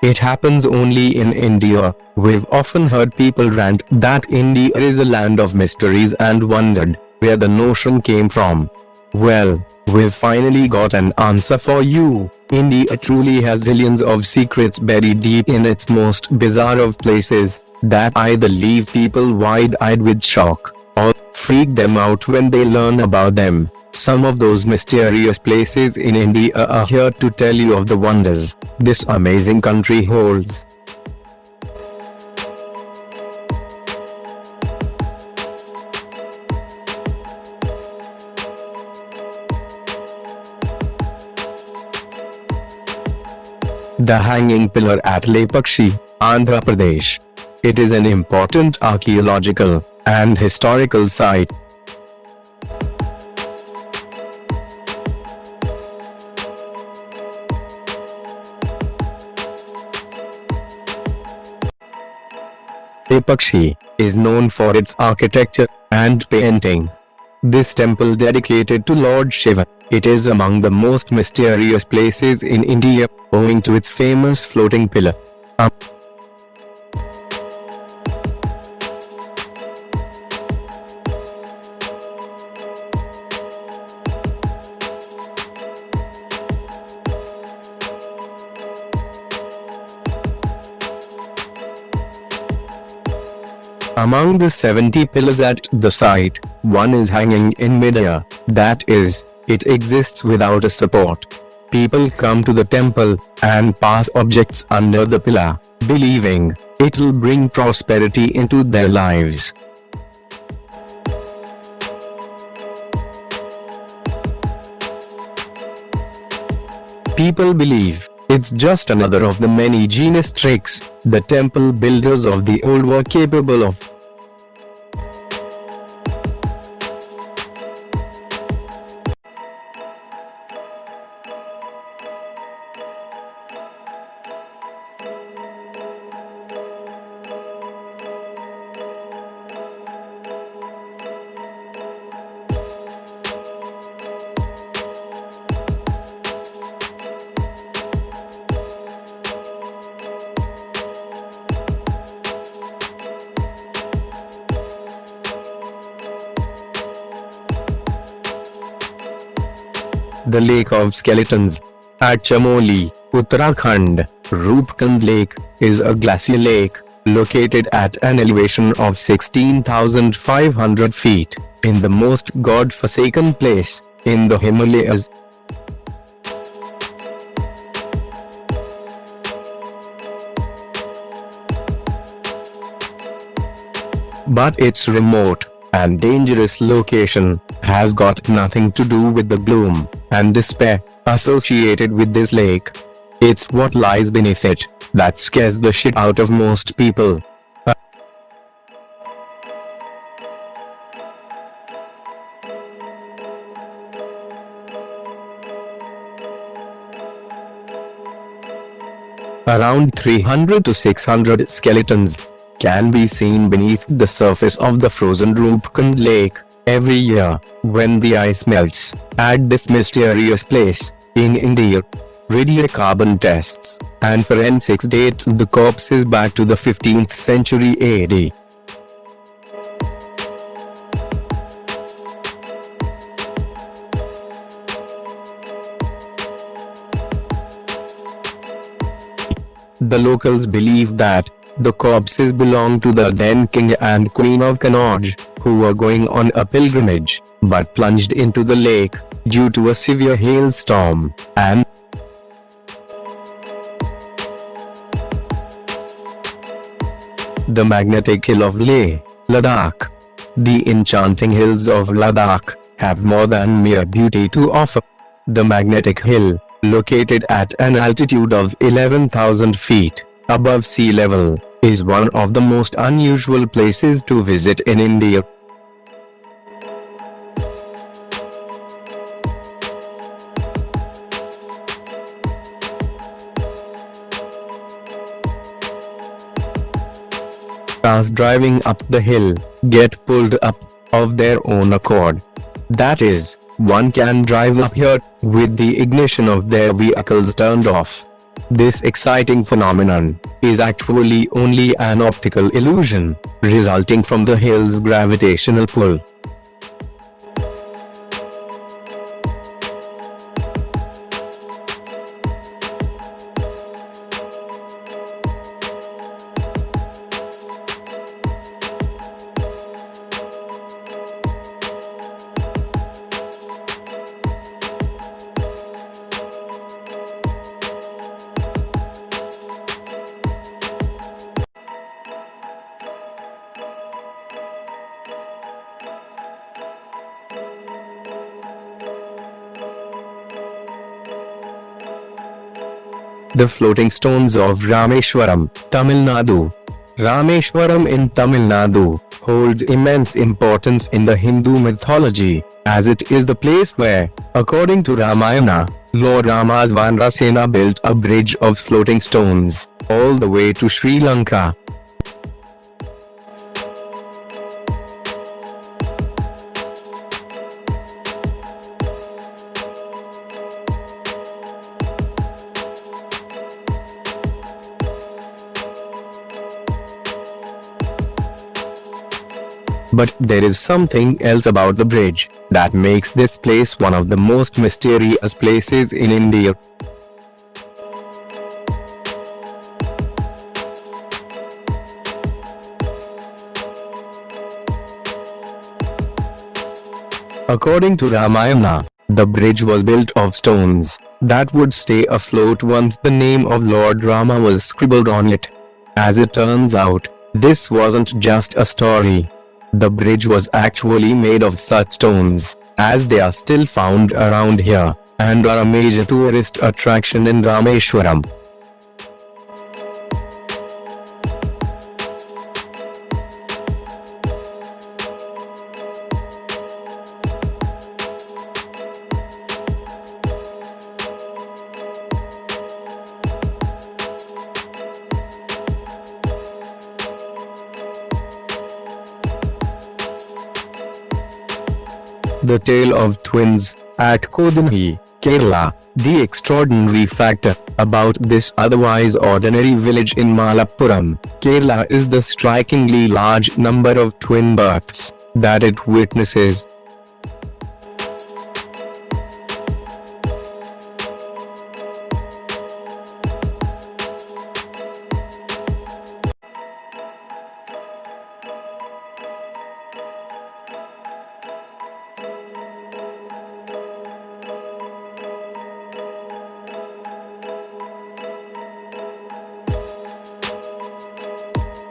It happens only in India. We've often heard people rant that India is a land of mysteries and wondered where the notion came from. Well, we've finally got an answer for you. India truly has zillions of secrets buried deep in its most bizarre of places that either leave people wide-eyed with shock or freak them out when they learn about them. Some of those mysterious places in India are here to tell you of the wonders this amazing country holds. The Hanging Pillar at Lepakshi, Andhra Pradesh. It is an important archaeological and historical site. Lepakshi is known for its architecture and painting. This temple dedicated to Lord Shiva, it is among the most mysterious places in India, owing to its famous floating pillar. Among the 70 pillars at the site, one is hanging in midair, that is, it exists without a support. People come to the temple and pass objects under the pillar, believing it will bring prosperity into their lives. People believe it's just another of the many genius tricks the temple builders of the old were capable of. The Lake of Skeletons at Chamoli, Uttarakhand. Roopkund Lake is a glacial lake located at an elevation of 16,500 feet in the most god-forsaken place in the Himalayas. But its remote and dangerous location has got nothing to do with the gloom and despair associated with this lake. It's what lies beneath it that scares the shit out of most people. Around 300 to 600 skeletons can be seen beneath the surface of the frozen Roopkund Lake every year when the ice melts at this mysterious place in India. Radiocarbon tests and forensics date the corpses back to the 15th century AD. The locals believe that the corpses belong to the then king and queen of Kannauj, who were going on a pilgrimage, but plunged into the lake due to a severe hailstorm, and the magnetic hill of Leh, Ladakh. The enchanting hills of Ladakh have more than mere beauty to offer. The magnetic hill, located at an altitude of 11,000 feet above sea level, is one of the most unusual places to visit in India. Cars driving up the hill get pulled up of their own accord. That is, one can drive up here with the ignition of their vehicles turned off. This exciting phenomenon is actually only an optical illusion, resulting from the hill's gravitational pull. The floating stones of Rameshwaram, Tamil Nadu. Rameshwaram in Tamil Nadu holds immense importance in the Hindu mythology, as it is the place where, according to Ramayana, Lord Rama's Vanrasena built a bridge of floating stones all the way to Sri Lanka. But there is something else about the bridge that makes this place one of the most mysterious places in India. According to Ramayana, the bridge was built of stones that would stay afloat once the name of Lord Rama was scribbled on it. As it turns out, this wasn't just a story. The bridge was actually made of such stones, as they are still found around here, and are a major tourist attraction in Rameshwaram. The Tale of Twins, at Kodinhi, Kerala. The extraordinary fact about this otherwise ordinary village in Malappuram, Kerala is the strikingly large number of twin births that it witnesses.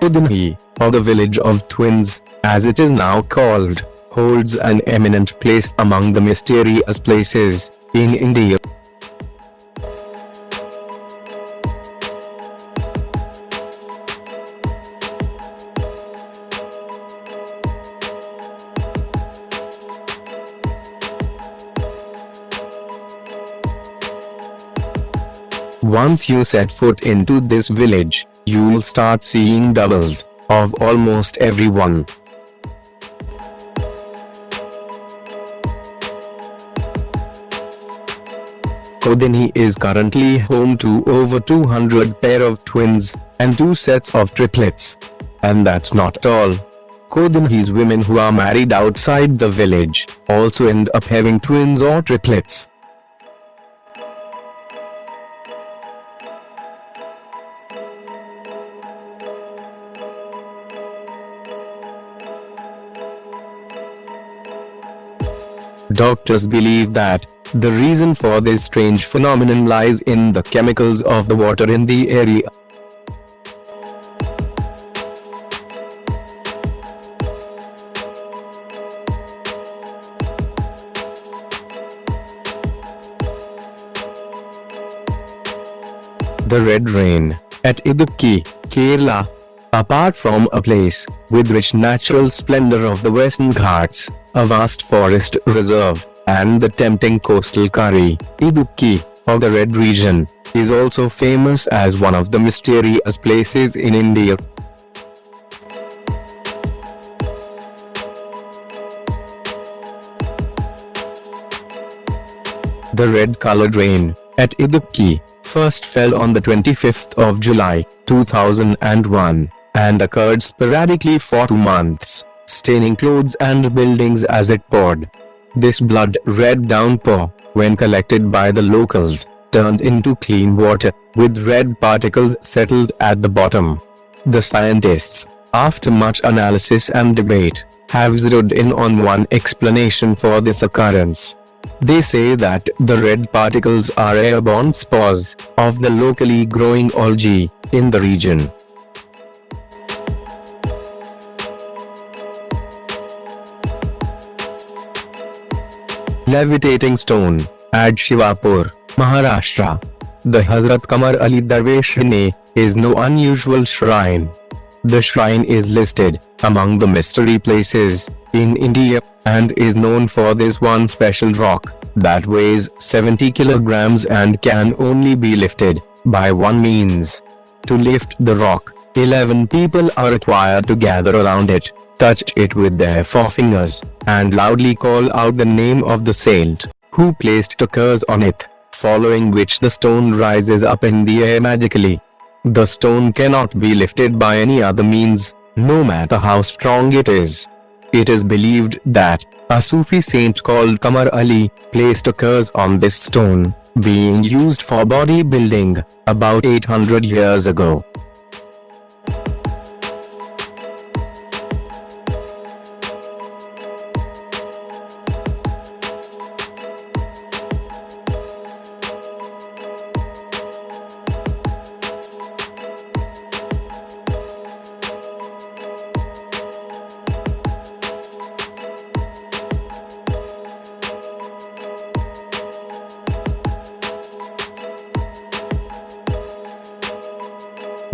Kodinhi, or the village of twins, as it is now called, holds an eminent place among the mysterious places in India. Once you set foot into this village, you'll start seeing doubles of almost everyone. Kodinhi is currently home to over 200 pair of twins and 2 sets of triplets. And that's not all. Kodinhi's women who are married outside the village also end up having twins or triplets. Doctors believe that the reason for this strange phenomenon lies in the chemicals of the water in the area. The Red Rain, at Idukki, Kerala. Apart from a place with rich natural splendor of the Western Ghats, a vast forest reserve, and the tempting coastal Kari, Idukki, or the Red Region, is also famous as one of the mysterious places in India. The red-colored rain, at Idukki, first fell on the 25th of July, 2001, and occurred sporadically for 2 months, staining clothes and buildings as it poured. This blood-red downpour, when collected by the locals, turned into clean water, with red particles settled at the bottom. The scientists, after much analysis and debate, have zeroed in on one explanation for this occurrence. They say that the red particles are airborne spores of the locally growing algae in the region. Levitating stone at Shivapur, Maharashtra. The Hazrat Qamar Ali Darwesh is no unusual shrine. The shrine is listed among the mystery places in India and is known for this one special rock that weighs 70 kilograms and can only be lifted by one means. To lift the rock, 11 people are required to gather around it, touch it with their forefingers, and loudly call out the name of the saint who placed a curse on it, following which the stone rises up in the air magically. The stone cannot be lifted by any other means, no matter how strong it is. It is believed that a Sufi saint called Qamar Ali placed a curse on this stone, being used for bodybuilding about 800 years ago.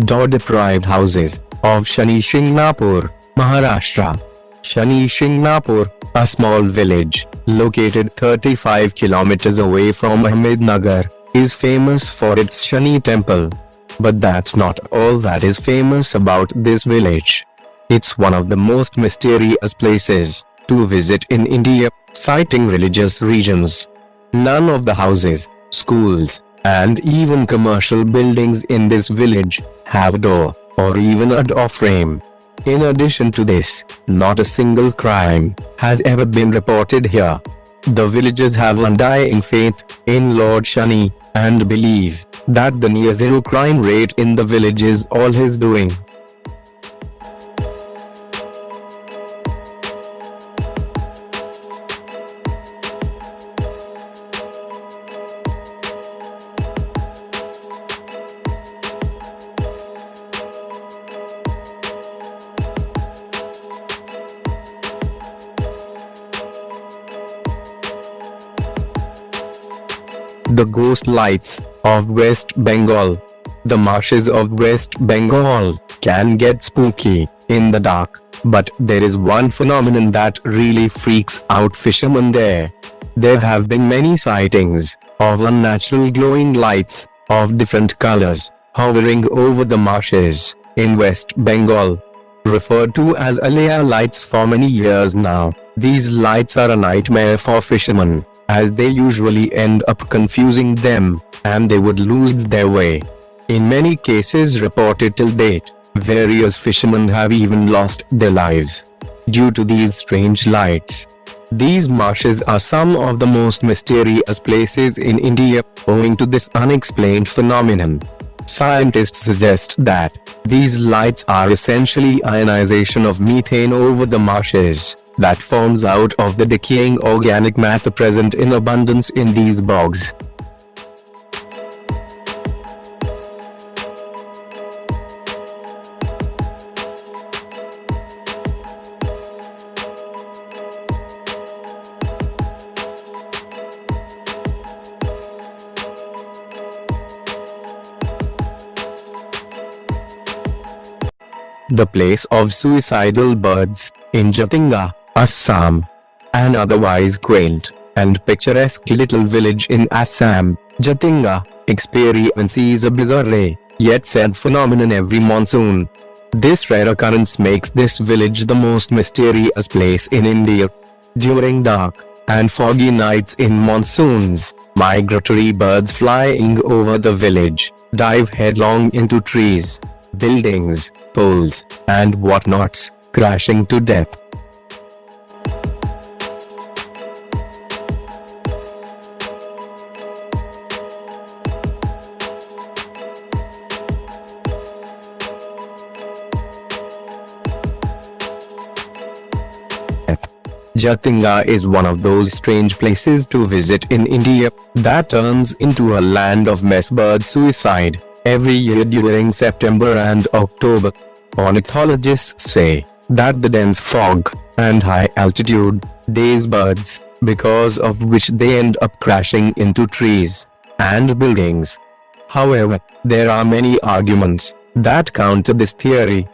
Door-deprived houses of Shani Shingnapur, Maharashtra. Shani Shingnapur, a small village located 35 kilometers away from Ahmednagar, is famous for its Shani temple. But that's not all that is famous about this village. It's one of the most mysterious places to visit in India, citing religious regions. None of the houses, schools, and even commercial buildings in this village have a door or even a door frame. In addition to this, not a single crime has ever been reported here. The villagers have undying faith in Lord Shani and believe that the near zero crime rate in the village is all his doing. The ghost lights of West Bengal. The marshes of West Bengal can get spooky in the dark, but there is one phenomenon that really freaks out fishermen there. There have been many sightings of unnatural glowing lights of different colors hovering over the marshes in West Bengal. Referred to as Alaya lights for many years now, these lights are a nightmare for fishermen, as they usually end up confusing them, and they would lose their way. In many cases reported till date, various fishermen have even lost their lives due to these strange lights. These marshes are some of the most mysterious places in India, owing to this unexplained phenomenon. Scientists suggest that these lights are essentially ionization of methane over the marshes that forms out of the decaying organic matter present in abundance in these bogs. The place of suicidal birds in Jatinga, Assam. An otherwise quaint and picturesque little village in Assam, Jatinga, experiences a bizarre yet sad phenomenon every monsoon. This rare occurrence makes this village the most mysterious place in India. During dark and foggy nights in monsoons, Migratory birds flying over the village dive headlong into trees, buildings, poles, and whatnots, crashing to death. Jatinga is one of those strange places to visit in India that turns into a land of mass bird suicide every year during September and October. Ornithologists say that the dense fog and high altitude daze birds, because of which they end up crashing into trees and buildings. However, there are many arguments that counter this theory.